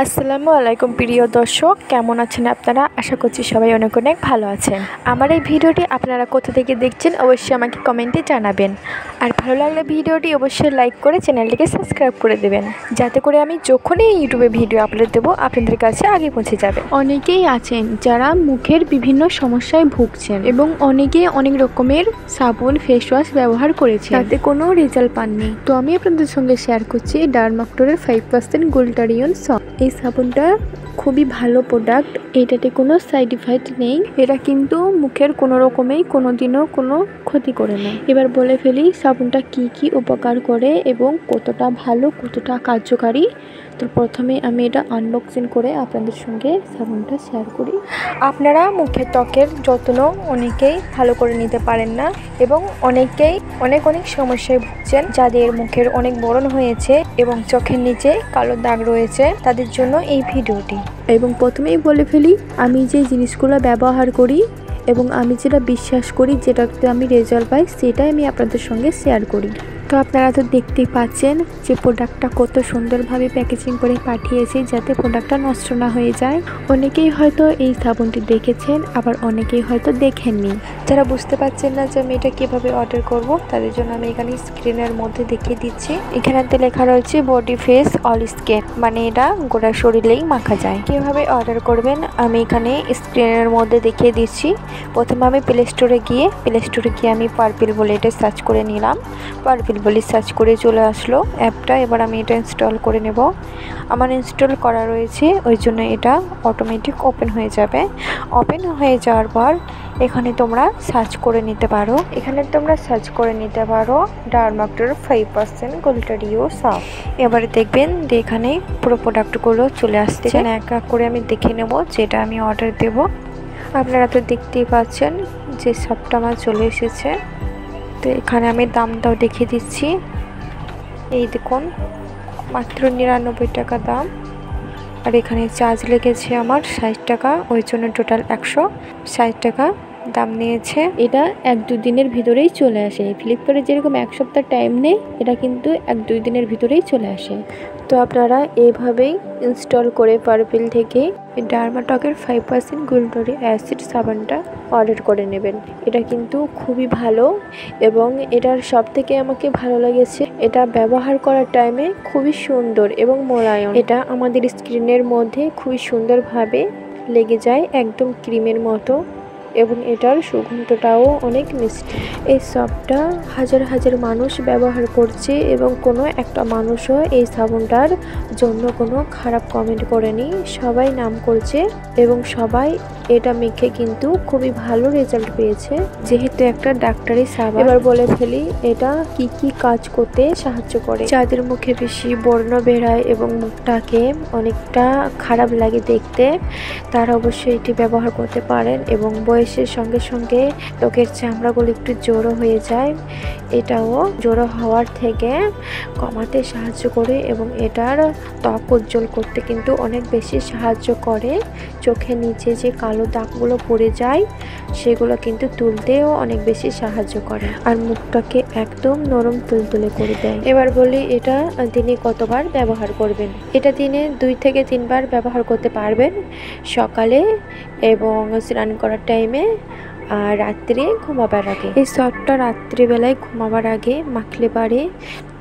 আসসালামু আলাইকুম প্রিয় দর্শক, কেমন আছেন আপনারা? আশা করছি সবাই অনেক অনেক ভালো আছেন। আমার এই ভিডিওটি আপনারা কোথা থেকে দেখছেন অবশ্যই আমাকে কমেন্টে জানাবেন। আর ভালো লাগলে ভিডিওটি অবশ্যই লাইক করে চ্যানেলটিকে সাবস্ক্রাইব করে দেবেন, যাতে করে আমি যখনই ইউটিউবে ভিডিও আপলোড দেবো আপনাদের কাছে আগে পৌঁছে যাবে। অনেকেই আছেন যারা মুখের বিভিন্ন সমস্যায় ভুগছেন এবং অনেকে অনেক রকমের সাবুন ফেস ওয়াশ ব্যবহার করেছেন, তাতে কোনো রেজাল্ট পাননি। তো আমি আপনাদের সঙ্গে শেয়ার করছি ডারমাক্টোরের 5% গোল্টারিয়ন সপ। এই সাবুনটা খুবই ভালো প্রোডাক্ট, এটাতে কোনো সাইড ইফেক্ট নেই। এটা কিন্তু মুখের কোনো রকমেই কোনোদিনও কোনো ক্ষতি করে না। এবার বলে ফেলি সাবুনটা কি কি উপকার করে এবং কতটা ভালো, কতটা কার্যকারী। তো প্রথমে আমি এটা আনবক্সিং করে আপনাদের সঙ্গে সাবুনটা শেয়ার করি। আপনারা মুখের ত্বকের যত্ন অনেকেই ভালো করে নিতে পারেন না এবং অনেকেই অনেক সমস্যায় ভুগছেন, যাদের মুখের অনেক ব্রণ হয়েছে এবং চোখের নিচে কালো দাগ রয়েছে, তাদের জন্য এই ভিডিওটি। এবং প্রথমেই বলে ফেলি আমি যে জিনিসগুলো ব্যবহার করি এবং আমি যেটা বিশ্বাস করি, যেটাতে আমি রেজাল্ট পাই, সেটাই আমি আপনাদের সঙ্গে শেয়ার করি। তো আপনারা তো দেখতেই পাচ্ছেন যে প্রোডাক্টটা কত সুন্দরভাবে প্যাকেজিং করে পাঠিয়েছি, যাতে প্রোডাক্টটা নষ্ট না হয়ে যায়। অনেকেই হয়তো এই সাবুনটি দেখেছেন, আবার অনেকেই হয়তো দেখেননি। যারা বুঝতে পারছেন না যে আমি এটা কীভাবে অর্ডার করব, তাদের জন্য আমি এখানে স্ক্রিনের মধ্যে দেখিয়ে দিচ্ছি। এখানেতে লেখা রয়েছে বডি ফেস অল স্কিন, মানে এটা গোটা শরীরেই মাখা যায়। কীভাবে অর্ডার করবেন আমি এখানে স্ক্রিনের মধ্যে দেখিয়ে দিচ্ছি। প্রথমে আমি প্লে স্টোরে গিয়ে আমি পার্পল বলে এটা সার্চ করে নিলাম। পার্পল বলে সার্চ করে চলে আসলো অ্যাপটা। এবার আমি এটা ইনস্টল করে নেব। আমার ইনস্টল করা রয়েছে, ওই জন্য এটা অটোমেটিক ওপেন হয়ে যাবে। ওপেন হয়ে যাওয়ার পর এখানে তোমরা সার্চ করে নিতে পারো। ডারমাক্টোর 5% গোল্টারিয়ন সপ। এবারে দেখবেন যে এখানে পুরো প্রোডাক্টগুলো চলে আসছে। এখানে এক এক করে আমি দেখে নেব যেটা আমি অর্ডার দেব। আপনারা তো দেখতেই পাচ্ছেন যে সবটা আমার চলে এসেছে। তো এখানে আমি দামটাও দেখিয়ে দিচ্ছি। এই দেখুন, মাত্র 99 টাকা দাম। আর এখানে চার্জ লেগেছে আমার 60 টাকা, ওই জন্য টোটাল 160 টাকা দাম নিয়েছে। এটা 1-2 দিনের ভিতরেই চলে আসে। ফ্লিপকার্টে যেরকম 1 সপ্তাহ টাইম নেই, এটা কিন্তু 1-2 দিনের ভিতরেই চলে আসে। তো আপনারা এইভাবেই ইনস্টল করে পার্পল থেকে ডারমাটকের 5% গোল্টারিয়ন অ্যাসিড সাবানটা অর্ডার করে নেবেন। এটা কিন্তু খুবই ভালো এবং এটার সবথেকে আমাকে ভালো লেগেছে, এটা ব্যবহার করার টাইমে খুবই সুন্দর এবং মোলায়েম। এটা আমাদের স্কিনের মধ্যে খুবই সুন্দরভাবে লেগে যায়, একদম ক্রিমের মতো, এবং এটার সুগন্ধটাও অনেক মিষ্টি। এই সবটা হাজার মানুষ ব্যবহার করছে এবং কোনো একটা মানুষও এই সাবুনটার জন্য কোনো খারাপ কমেন্ট করেনি। সবাই নাম করছে এবং সবাই এটা মেখে কিন্তু খুবই ভালো রেজাল্ট পেয়েছে, যেহেতু একটা ডাক্তারি সাবান। এবার বলে ফেলি এটা কি কি কাজ করতে সাহায্য করে। যাদের মুখে বেশি ব্রণ বেরায় এবং মুখটাকে অনেকটা খারাপ লাগে দেখতে, তারা অবশ্যই এটি ব্যবহার করতে পারেন। এবং বয়সের সঙ্গে সঙ্গে ত্বকের চামড়াগুলো একটু জড়ো হয়ে যায়, এটাও জড়ো হওয়ার থেকে কমাতে সাহায্য করে এবং এটার ত্বক উজ্জ্বল করতে কিন্তু অনেক বেশি সাহায্য করে। চোখের নিচে যে কালো দাগগুলো পড়ে যায়, সেগুলো কিন্তু তুলতেও অনেক বেশি সাহায্য করে আর মুখটাকে একদম নরম তুলতুলে করে দেয়। এবার বলি এটা দিনে কতবার ব্যবহার করবেন। এটা দিনে 2 থেকে 3 বার ব্যবহার করতে পারবেন, সকালে এবং স্নান করার টাইমে আর রাত্রে ঘুমাবার আগে। এই সবটা রাত্রিবেলায় ঘুমাবার আগে মাখলে পারে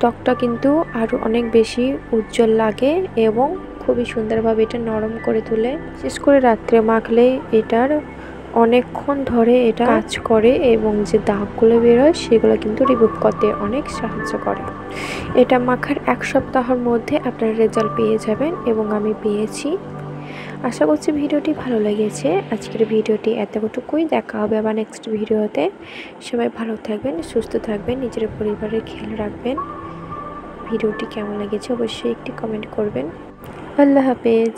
ত্বকটা কিন্তু আরও অনেক বেশি উজ্জ্বল লাগে এবং খুবই সুন্দরভাবে এটা নরম করে তোলে। বিশেষ করে রাত্রে মাখলে এটার অনেকক্ষণ ধরে এটা কাজ করে এবং যে দাগগুলো বেরোয় সেগুলো কিন্তু রিমুভ করতে অনেক সাহায্য করে। এটা মাখার 1 সপ্তাহের মধ্যে আপনারা রেজাল্ট পেয়ে যাবেন এবং আমি পেয়েছি। আশা করছি ভিডিওটি ভালো লেগেছে। আজকের ভিডিওটি এতটুকুই। দেখা হবে আবার নেক্সট ভিডিওতে। সবাই ভালো থাকবেন, সুস্থ থাকবেন, নিজের পরিবারের খেয়াল রাখবেন। ভিডিওটি কেমন লেগেছে অবশ্যই একটি কমেন্ট করবেন। আল্লাহ হাফেজ।